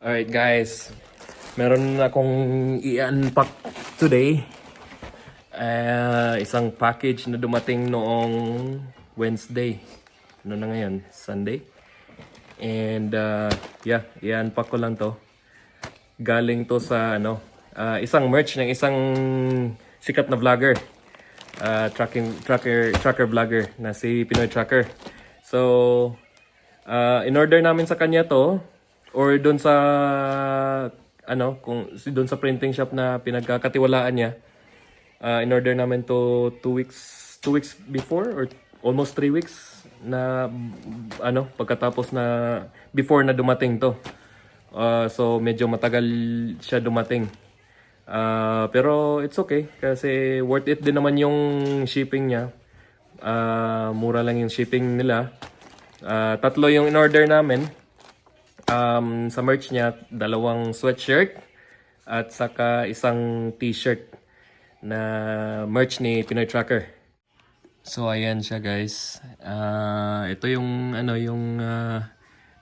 Alright guys, meron akong i-unpack today. Isang package na dumating noong Wednesday. Ano na ngayon? Sunday. And i-unpack ko lang to. Galing to sa isang merch ng isang sikat na vlogger. Trucker vlogger na si Pinoy Trucker. So, in-order namin sa kanya to. Or doon sa doon sa printing shop na pinagkakatiwalaan niya. In-order namin to 2 weeks before or almost 3 weeks na pagkatapos na before na dumating to. So medyo matagal siya dumating. Pero it's okay kasi worth it din naman yung shipping niya. Mura lang yung shipping nila. 3 yung in-order namin. Sa merch niya, 2 sweatshirt at saka isang t-shirt na merch ni Pinoy Trucker. So ayan siya guys. Ito yung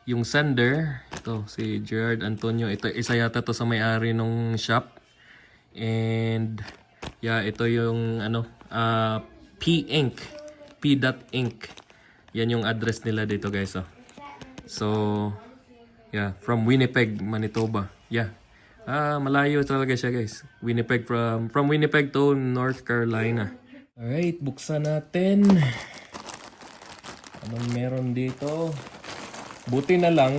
yung sender. Ito si Gerard Antonio. Ito isa yata to sa may-ari nung shop. And ito yung P Inc. P.Inc. Yan yung address nila dito guys. So from Winnipeg, Manitoba. Malayo talaga siya guys. Winnipeg from Winnipeg to North Carolina. Alright, buksan natin. Anong meron dito? Buti na lang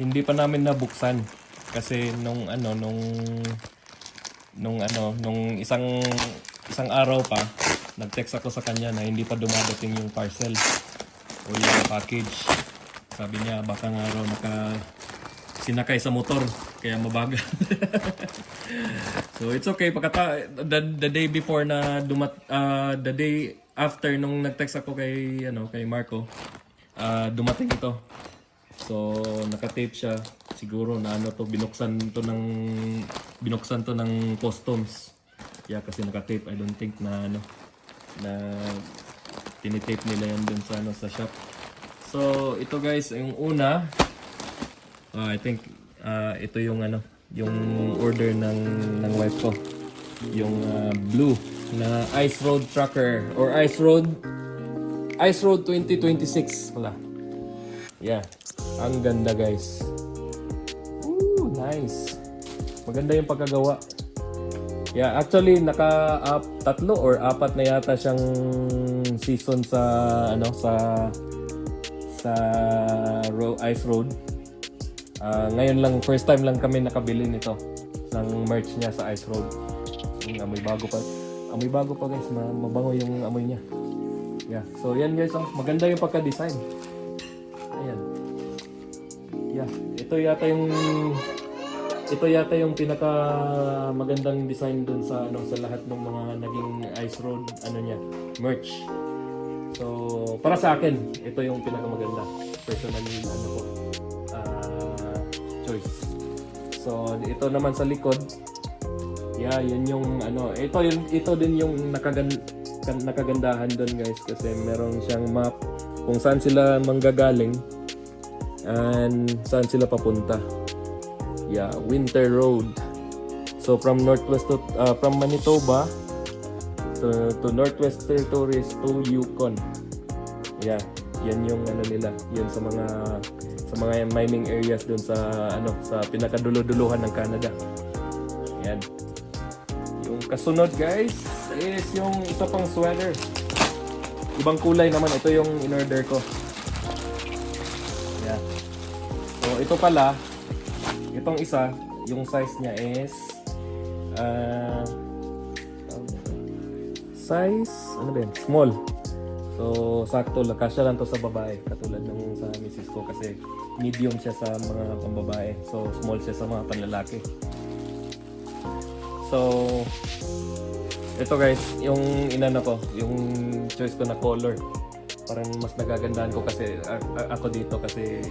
hindi pa namin nabuksan kasi nung isang araw pa nag-text ako sa kanya na hindi pa dumadating yung parcel o yung package. Sabi niya baka nga raw sinakay sa motor kaya mabagal. So it's okay the day before na the day after nung nag-text ako kay Marco, dumating ito. So naka-tape siya. Siguro na binuksan to ng customs. Kasi naka-tape. I don't think na tinitape nila yan dun sa shop. So ito guys, yung una, I think ito yung order ng wife ko. Yung blue na Ice Road Trucker or Ice Road 2026 pala. Ang ganda guys. Ooh, nice. Maganda yung pagkagawa. Actually 3 or 4 na yata siyang season sa Ice Road. Ngayon lang, first time lang kami nakabili nito ng merch niya sa Ice Road. Amoy bago pa guys, mabango yung amoy niya. So yan guys, maganda yung pagka-design. Ayan. Ito yata yung pinaka magandang design dun sa lahat ng mga naging Ice Road merch. So para sa akin, ito yung pinakamaganda. Personally choice. So ito naman sa likod. Yan yung ito din yung nakagandahan doon guys kasi meron siyang map kung saan sila manggagaling and saan sila papunta. Winter Road. So from Manitoba to Northwest Territories to Yukon. Yan yung nila. Yan sa mga mining areas doon sa pinakadulo-duluhan ng Canada. Yan. Yung kasunod guys is yung isa pang sweater. Ibang kulay naman, ito yung in-order ko. So ito pala, itong isa, yung size niya is small. So sakto lang, kasya lang to sa babae katulad ng sa misis ko kasi medium siya sa mga pambabae. So small siya sa mga panlalaki. So ito guys, yung yung choice ko na color. Parang mas nagagandahan ko kasi ako dito kasi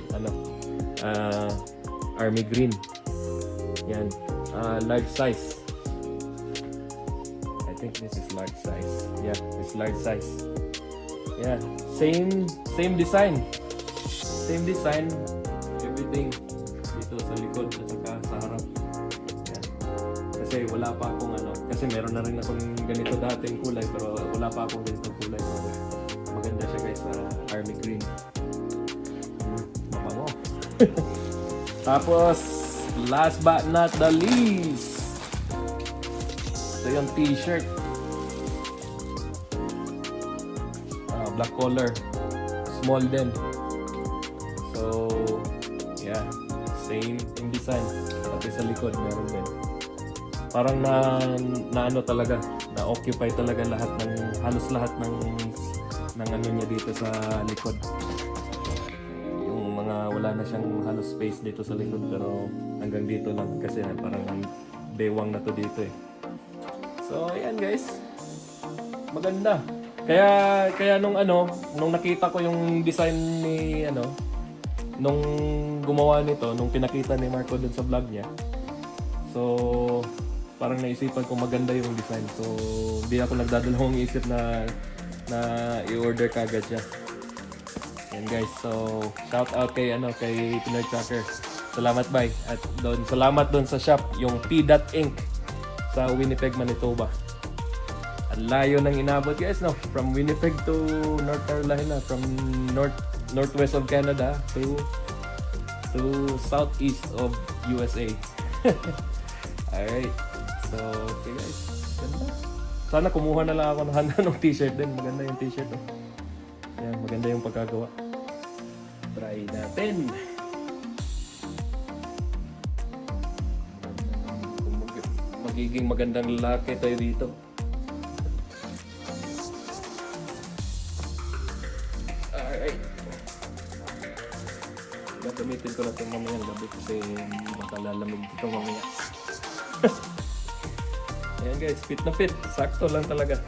army green. Yan. Large size. I think this is large size. It's large size. Same design. Everything. dito sa likod at saka sa harap. Yan. Kasi wala pa akong ano, kasi meron na rin akong ganito dating kulay pero wala pa akong ganitong kulay. So, maganda siya guys sa army green. Mabango. Tapos, last but not the least, ito yung t-shirt. Black collar. Small din. So, yeah. Same in design. Pati sa likod, meron din. Parang na ano talaga, na-occupy talaga lahat ng, halos lahat ng ano niya dito sa likod. Yung mga wala na siyang halos space dito sa likod pero hanggang dito lang kasi parang bewang na to dito eh. So, ayan guys. Maganda. Kaya nung nakita ko yung design ni nung gumawa nito, nung pinakita ni Marco dun sa vlog niya. So, parang naisipan ko maganda yung design. So, hindi ako nagdadalawang isip na i-order kagad siya. Yan guys. So, shout out kay Pinoy Tracker. Salamat bye. At salamat doon sa shop, yung P.Inc. sa Winnipeg, Manitoba. Ang layo ng inabot guys, no? From Winnipeg to North Carolina, from northwest of Canada to southeast of USA. Alright. So, okay guys. Ganda. Sana kumuha na lang ako ng t-shirt din. Maganda yung t-shirt, oh. Yan, maganda yung pagkagawa. Try natin. Magiging magandang lalaki tayo dito. Alright. Gagamitin ko na ito mamayang gabi kasi baka lalamig dito mamaya. Ayan guys, fit na fit. Sakto lang talaga.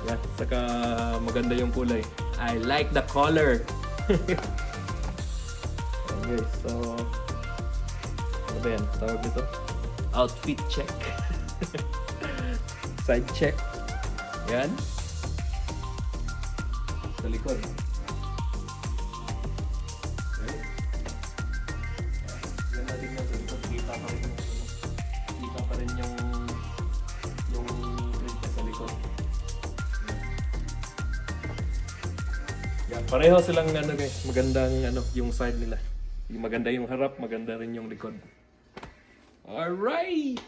Yan, saka maganda yung kulay. I like the color. Ayan guys, so ano ba yan? Tawag dito? Outfit check. Side check. Yan. Sa likod. Okay. Yan natin na sa likod. Kita pa rin yung print sa likod. Yan. Pareho silang guys. Magandang yung side nila. Maganda yung harap, maganda rin yung likod. Alright!